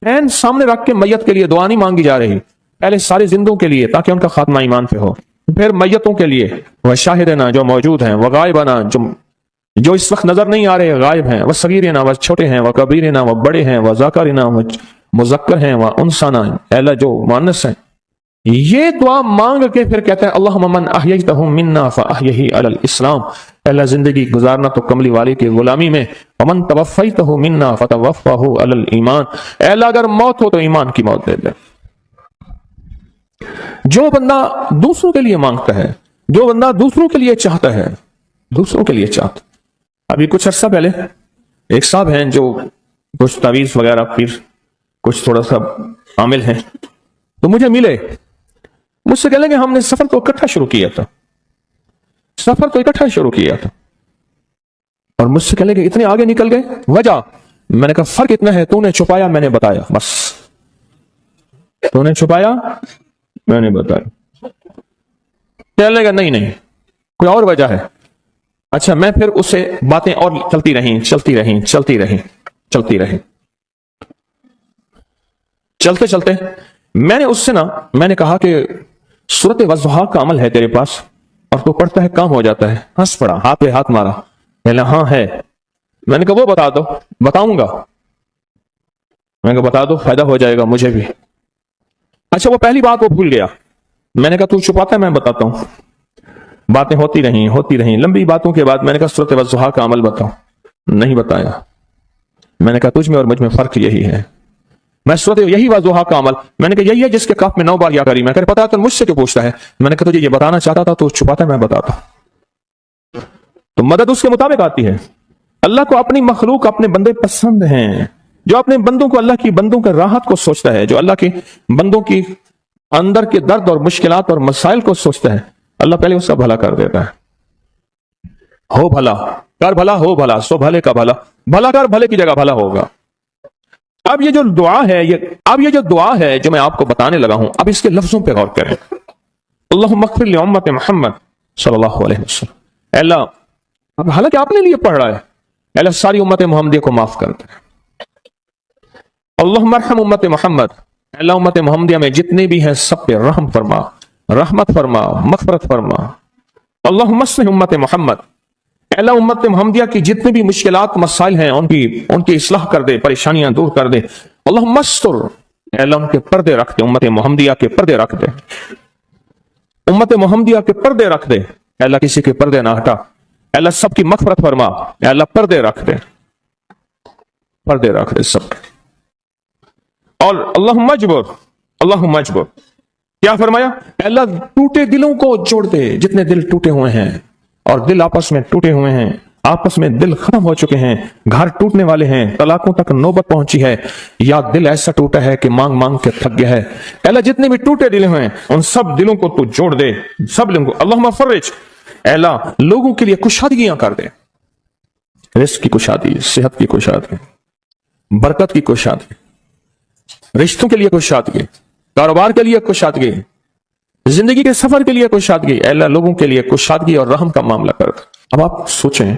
Pain سامنے رکھ کے میت کے لیے دعا نہیں مانگی جا رہی، پہلے سارے زندوں کے لیے تاکہ ان کا خاتمہ ایمان پہ ہو، پھر میتوں کے لیے، وہ شاہدنا جو موجود ہیں، وہ غائبنا جو اس وقت نظر نہیں آ رہے غائب ہیں، وہ صغیرنا وہ چھوٹے ہیں، وہ کبیرنا وہ بڑے ہیں، وہ ذاکرنا وہ مذکر ہیں، وہ انسانا اے اللہ جو مؤنث ہیں. یہ دعا مانگ کے پھر کہتا ہے اللہم من احییتہ منا فاحیہ علی الاسلام، اے اللہ زندگی گزارنا تو کملی والی کی غلامی میں، ومن توفیتہ منا فتوفہ علی الایمان، اے اللہ اگر موت ہو تو ایمان کی موت دے دے. جو بندہ دوسروں کے لیے مانگتا ہے، جو بندہ دوسروں کے لیے چاہتا ہے، دوسروں کے لیے چاہتا. ابھی کچھ عرصہ پہلے ایک صاحب ہیں جو کچھ تعویذ وغیرہ پھر کچھ تھوڑا سا عامل ہیں، تو مجھے ملے، مجھ سے کہنے کہ ہم نے سفر تو اکٹھا شروع کیا تھا، اور مجھ سے کہنے کہ اتنے آگے نکل گئے، وجہ میں نے کہا فرق اتنا ہے، تو نے چھپایا میں نے بتایا، بس تو نے چھپایا میں نے بتایا. کہنے لگا نہیں کوئی اور وجہ ہے. اچھا میں پھر اسے باتیں اور چلتی رہیں چلتے میں نے اس سے میں نے کہا کہ سورت والضحیٰ کا عمل ہے تیرے پاس اور تو پڑھتا ہے کام ہو جاتا ہے. ہنس پڑا، ہاتھ پہ ہاتھ مارا، کہنا ہاں ہے. میں نے کہا وہ بتا دو. بتاؤں گا، میں نے کہا بتا دو فائدہ ہو جائے گا مجھے بھی. اچھا وہ پہلی بات وہ بھول گیا. میں نے کہا تو چھپاتا ہے میں بتاتا ہوں. باتیں ہوتی رہیں لمبی باتوں کے بعد میں نے کہا سورت والضحیٰ کا عمل بتاؤ. نہیں بتایا. میں نے کہا تجھ میں اور مجھ میں فرق یہی ہے. میں سورت یہی والضحیٰ کا عمل، میں نے کہا یہی ہے جس کے کاف میں 9 بار یا کری. میں کہا پتا تو مجھ سے کیوں پوچھتا ہے؟ میں نے کہا تجھے یہ بتانا چاہتا تھا تو چھپاتا ہے میں بتاتا. تو مدد اس کے مطابق آتی ہے. اللہ کو اپنی مخلوق اپنے بندے پسند ہیں، جو اپنے بندوں کو اللہ کی بندوں کے راحت کو سوچتا ہے، جو اللہ کے بندوں کی اندر کے درد اور مشکلات اور مسائل کو سوچتا ہے، اللہ پہلے اس کا بھلا کر دیتا ہے. ہو بھلا کر بھلا، ہو بھلا سو بھلے کا بھلا، بھلا کر بھلے کی جگہ بھلا ہوگا. اب یہ جو دعا ہے جو میں آپ کو بتانے لگا ہوں، اب اس کے لفظوں پہ غور کریں. اللہم اغفر لامت محمد صلی اللہ علیہ وسلم، اے اللہ اب حالانکہ آپ نے لیے پڑھ رہا ہے، اے اللہ ساری امت محمدیہ کو معاف کر دے. اللہم ارحم امت محمد، اے اللہ امت محمدیہ میں جتنے بھی ہیں سب پہ رحم فرما، رحمت فرما، مغفرت فرما. اللہم اصلح امت محمد، اے اللہ امت محمدیہ کی جتنے بھی مشکلات مسائل ہیں ان کی اصلاح کر دے، پریشانیاں دور کر دے. اللہم استر، اے اللہ ان کے پردے رکھ دے، امت محمدیہ کے پردے رکھ دے، امت محمدیہ کے پردے رکھ دے. اے اللہ کسی کے پردے نہ ہٹا. اے اللہ سب کی مغفرت فرما. اے اللہ پردے رکھ دے سب. اور اللہم اجبر، کیا فرمایا؟ اے اللہ ٹوٹے دلوں کو جوڑ دے، جتنے دل ٹوٹے ہوئے ہیں اور دل آپس میں ٹوٹے ہوئے ہیں، آپس میں دل ختم ہو چکے ہیں، گھر ٹوٹنے والے ہیں، طلاقوں تک نوبت پہنچی ہے، یا دل ایسا ٹوٹا ہے کہ مانگ مانگ کے تھک گیا ہے. اے اللہ جتنے بھی ٹوٹے دل ہیں ان سب دلوں کو تو جوڑ دے، سب دلوں کو. اللہم فرج، اے اللہ لوگوں کے لیے کشادگیاں کر دے، رزق کی کشادگی، صحت کی کشادگی، برکت کی کشادگی، رشتوں کے لیے کشادگی، کاروبار کے لیے کشادگی، زندگی کے سفر کے لیے کشادگی. اے اللہ لوگوں کے لیے کشادگی اور رحم کا معاملہ کر دے. اب آپ سوچیں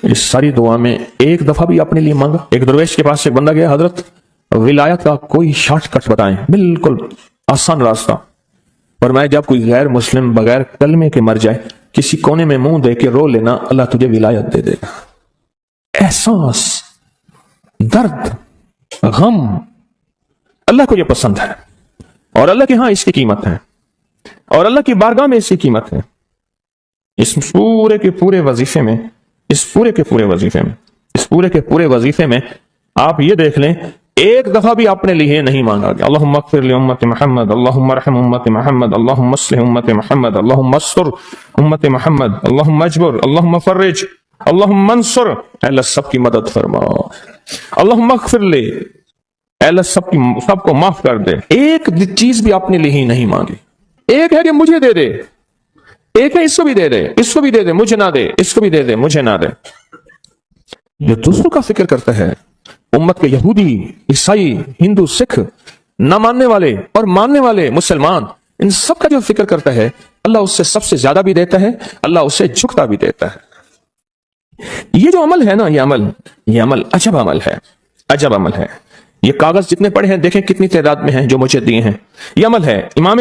اس ساری دعا میں ایک دفعہ بھی اپنے لیے مانگا؟ ایک درویش کے پاس سے بندہ گیا، حضرت ولایت کا کوئی شارٹ کٹ بتائیں، بالکل آسان راستہ. اور میں جب کوئی غیر مسلم بغیر کلمے کے مر جائے، کسی کونے میں منہ دے کے رو لینا، اللہ تجھے ولایت دے دے گا. احساس، درد، غم، اللہ کو یہ پسند ہے اور اللہ کے ہاں اس کی قیمت ہے اور اللہ کی بارگاہ میں اس کی قیمت ہے. اس پورے کے پورے وظیفے میں آپ یہ دیکھ لیں ایک دفعہ بھی اپنے لیے نہیں مانگا گیا. اللہم اغفر لامت محمد، اللہم ارحم امت محمد، اللہم اصلح امت محمد، اللہم استر امت محمد، اللہم اجبر، اللہم فرج، اللہم منصر. اے اللہ سب کی مدد فرما. اللہم اغفر لے، اے اللہ سب کو معاف کر دے. ایک چیز بھی اپنے لیے ہی نہیں مانگی. ایک ہے کہ مجھے دے دے، ایک ہے اس کو بھی دے دے، اس کو بھی دے دے، مجھے نہ دے، اس کو بھی دے دے، مجھے نہ دے. جو دوسروں کا فکر کرتا ہے، امت کے یہودی، عیسائی، ہندو، سکھ، نہ ماننے والے اور ماننے والے مسلمان، ان سب کا جو فکر کرتا ہے، اللہ اس سے سب سے زیادہ بھی دیتا ہے، اللہ اسے جھکتا بھی دیتا ہے. یہ جو عمل ہے نا، یہ عمل عجب عمل ہے، عجب عمل ہے. یہ کاغذ جتنے پڑے ہیں دیکھیں کتنی تعداد میں ہیں جو مجھے دیے ہیں. یہ عمل ہے. امام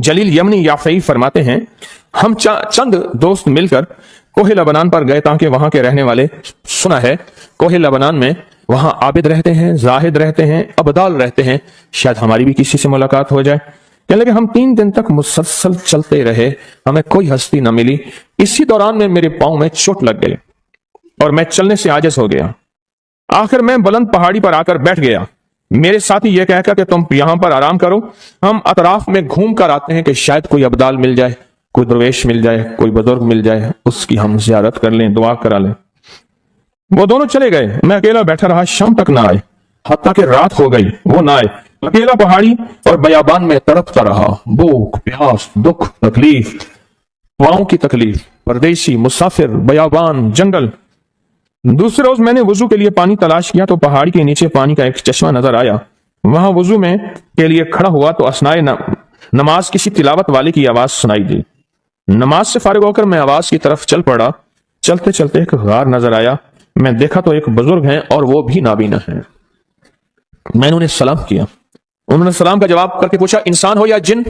جلیل یمنی یافعی فرماتے ہیں ہم چند دوست مل کر کوہ لبنان پر گئے تاکہ وہاں کے رہنے والے, سنا ہے کوہ لبنان میں وہاں عابد رہتے ہیں, زاہد رہتے ہیں, ابدال رہتے ہیں, شاید ہماری بھی کسی سے ملاقات ہو جائے. کہنے لگے ہم 3 دن تک مسلسل چلتے رہے, ہمیں کوئی ہستی نہ ملی. اسی دوران میں میرے پاؤں میں چوٹ لگ گئی اور میں چلنے سے عاجز ہو گیا. آخر میں بلند پہاڑی پر آ کر بیٹھ گیا. میرے ساتھی یہ کہہ کر کہ تم یہاں پر آرام کرو, ہم اطراف میں گھوم کر آتے ہیں کہ شاید کوئی ابدال مل جائے, کوئی درویش مل جائے, کوئی بزرگ مل جائے, اس کی ہم زیارت کر لیں, دعا کرا لیں. وہ دونوں چلے گئے, میں اکیلا بیٹھا رہا. شام تک نہ آئے, حتیٰ کہ رات ہو گئی, وہ نہ آئے. اکیلا پہاڑی اور بیابان میں تڑپتا رہا. بھوک, پیاس, دکھ, تکلیف, پاؤں کی تکلیف, پردیسی, مسافر, بیابان, جنگل. دوسرے روز میں نے وضو کے لیے پانی تلاش کیا تو پہاڑی کے نیچے پانی کا ایک چشمہ نظر آیا. وہاں وضو میں کے لیے کھڑا ہوا تو اثناء نماز کسی تلاوت والے کی آواز سنائی دی. نماز سے فارغ ہو کر میں آواز کی طرف چل پڑا. چلتے چلتے ایک غار نظر آیا. میں دیکھا تو ایک بزرگ ہیں اور وہ بھی نابینا ہیں. میں نے انہیں سلام کیا. انہوں نے سلام کا جواب کر کے پوچھا انسان ہو یا جن؟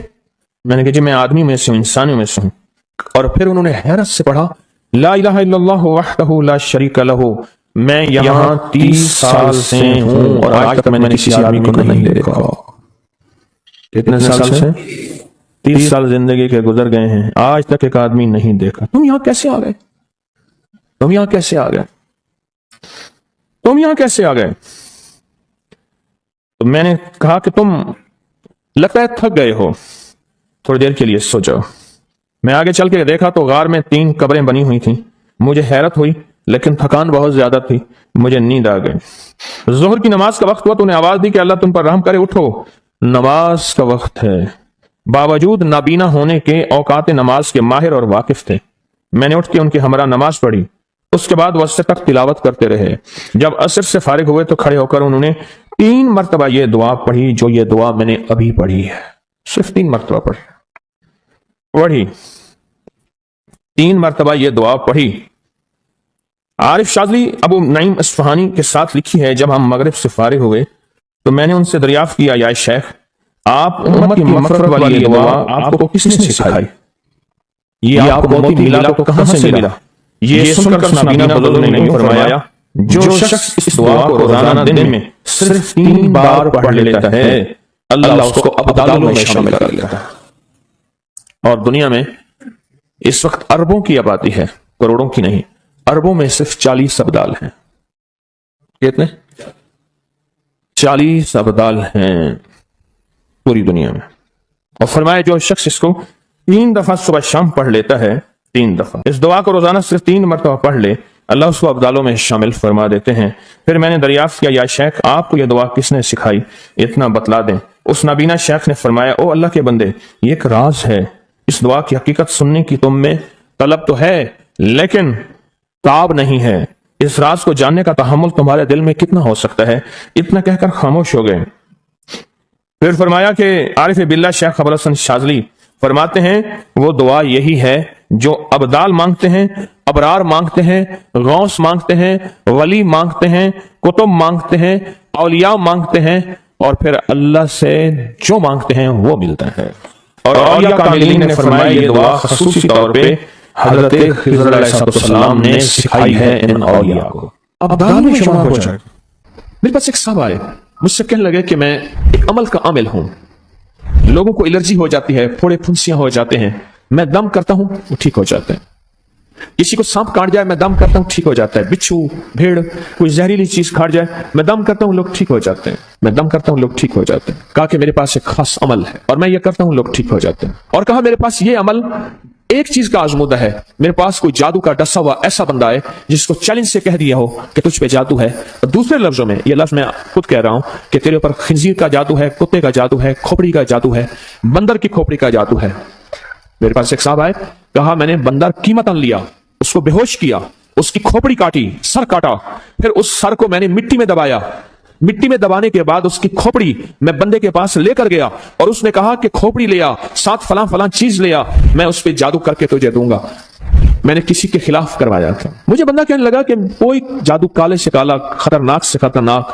میں نے کہا جی میں آدمی میں سے ہوں, انسانیوں میں سے ہوں. اور پھر انہوں نے حیرت سے پڑھا لا الہ الا اللہ وحدہ لا شریک لہ, میں یہاں 30 سال سے ہوں اور آج تک میں نے کسی آدمی کو نہیں دیکھا. کتنے سال سے؟ 30 سال زندگی کے گزر گئے ہیں, آج تک ایک آدمی نہیں دیکھا. تم یہاں کیسے آ گئے؟ تم یہاں کیسے آ گئے؟ تم یہاں کیسے آ گئے؟ تو میں نے کہا کہ تم لگتا ہے تھک گئے ہو, تھوڑی دیر کے لیے سو جاؤ. میں آگے چل کے دیکھا تو غار میں 3 قبریں بنی ہوئی تھیں. مجھے حیرت ہوئی لیکن تھکان بہت زیادہ تھی, مجھے نیند آ گئی. ظہر کی نماز کا وقت ہوا تو انہیں آواز دی کہ اللہ تم پر رحم کرے, اٹھو نماز کا وقت ہے. باوجود نابینا ہونے کے اوقات نماز کے ماہر اور واقف تھے. میں نے اٹھ کے ان کے ہمراہ نماز پڑھی. اس کے بعد وہ عصر تک تلاوت کرتے رہے. جب عصر سے فارغ ہوئے تو کھڑے ہو کر انہوں نے 3 مرتبہ یہ دعا پڑھی جو یہ دعا میں نے ابھی پڑھی ہے. صرف 3 مرتبہ پڑھی. 3 مرتبہ یہ دعا پڑھی. عارف شاذلی ابو نعیم اصفہانی کے ساتھ لکھی ہے جب ہم مغرب سے فارغ ہوئے تو میں نے ان سے دریافت کیا یا شیخ آپ امت کی مغفرت والی یہ دعا آپ کو کس نے سکھائی؟ یہ آپ کو موتی ملا تو کہاں سے ملا؟ یہ سن کر نابینا بزرگ نے یوں فرمایا جو شخص اس دعا کو روزانہ دن میں صرف 3 بار پڑھ لیتا ہے اللہ اس کو ابدالوں میں شامل کر لیتا ہے. اور دنیا میں اس وقت اربوں کی آبادی ہے, کروڑوں کی نہیں. اربوں میں صرف 40 ابدال ہیں. کتنے؟ 40 ابدال ہیں پوری دنیا میں. اور فرمایا جو شخص اس کو 3 دفعہ صبح شام پڑھ لیتا ہے, 3 دفعہ اس دعا کو روزانہ صرف 3 مرتبہ پڑھ لے, اللہ اس کو ابدالوں میں شامل فرما دیتے ہیں. پھر میں نے دریافت کیا یا شیخ آپ کو یہ دعا کس نے سکھائی؟ اتنا بتلا دیں. اس نابینا شیخ نے فرمایا او اللہ کے بندے, یہ ایک راز ہے. اس دعا کی حقیقت سننے کی تم میں طلب تو ہے لیکن تاب نہیں ہے. اس راز کو جاننے کا تحمل تمہارے دل میں کتنا ہو سکتا ہے؟ اتنا کہہ کر خاموش ہو گئے. پھر فرمایا کہ عارف باللہ شیخ ابو الحسن شاذلی فرماتے ہیں وہ دعا یہی ہے جو ابدال مانگتے ہیں, ابرار مانگتے ہیں, غوث مانگتے ہیں, ولی مانگتے ہیں, کتب مانگتے ہیں, اولیاء مانگتے ہیں, اور پھر اللہ سے جو مانگتے ہیں وہ ملتا ہے. اور اولیاء کاملین نے فرمایا یہ دعا خصوصی طور پہ حضرت خضر علیہ السلام نے سکھائی ہے ان اولیاء کو. ابدال میں شمار ہو جائے. میرے پاس ایک صاحب آئے, مجھ سے کہنے لگے کہ میں ایک عمل کا عامل ہوں, لوگوں کو الرجی ہو جاتی ہے, پھوڑے پھنسیاں ہو جاتے ہیں, میں دم کرتا ہوں وہ ٹھیک ہو جاتے ہیں. کسی کو سانپ کاٹ جائے میں دم کرتا ہوں ٹھیک ہو جاتا ہے. بچھو, بھیڑ, کوئی زہریلی چیز کاٹ جائے میں دم کرتا ہوں لوگ ٹھیک ہو جاتے ہیں. میں دم کرتا ہوں لوگ ٹھیک ہو جاتے ہیں. کہا کہ میرے پاس ایک خاص عمل ہے اور میں یہ کرتا ہوں لوگ ٹھیک ہو جاتے ہیں. اور کہا میرے پاس یہ عمل ایک چیز کا آزمودہ ہے. میرے پاس کوئی جادو کا ڈسا ہوا ایسا بندہ ہے جس کو چیلنج سے کہہ دیا ہو کہ تجھ پہ جادو ہے. اور دوسرے لفظوں میں, یہ لفظ میں خود کہہ رہا ہوں کہ تیرے اوپر خنزیر کا جادو ہے, کتے کا جادو ہے, کھوپڑی کا جادو ہے, بندر کی کھوپڑی کا جادو ہے. میرے پاس ایک صاحب آئے, کہا میں نے بندر قیمتاً لیا, اس کو بے ہوش کیا, اس کی کھوپڑی کاٹی, سر کاٹا, پھر اس سر کو میں نے مٹی میں دبایا. مٹی میں دبانے کے بعد اس کی کھوپڑی میں بندے کے پاس لے کر گیا اور اس نے کہا کہ کھوپڑی لیا, ساتھ فلاں فلاں چیز لیا, میں اس پہ جادو کر کے تجھے دوں گا. میں نے کسی کے خلاف کروایا تھا. مجھے بندہ کہنے لگا کہ کوئی جادو کالے سے کالا, خطرناک سے خطرناک,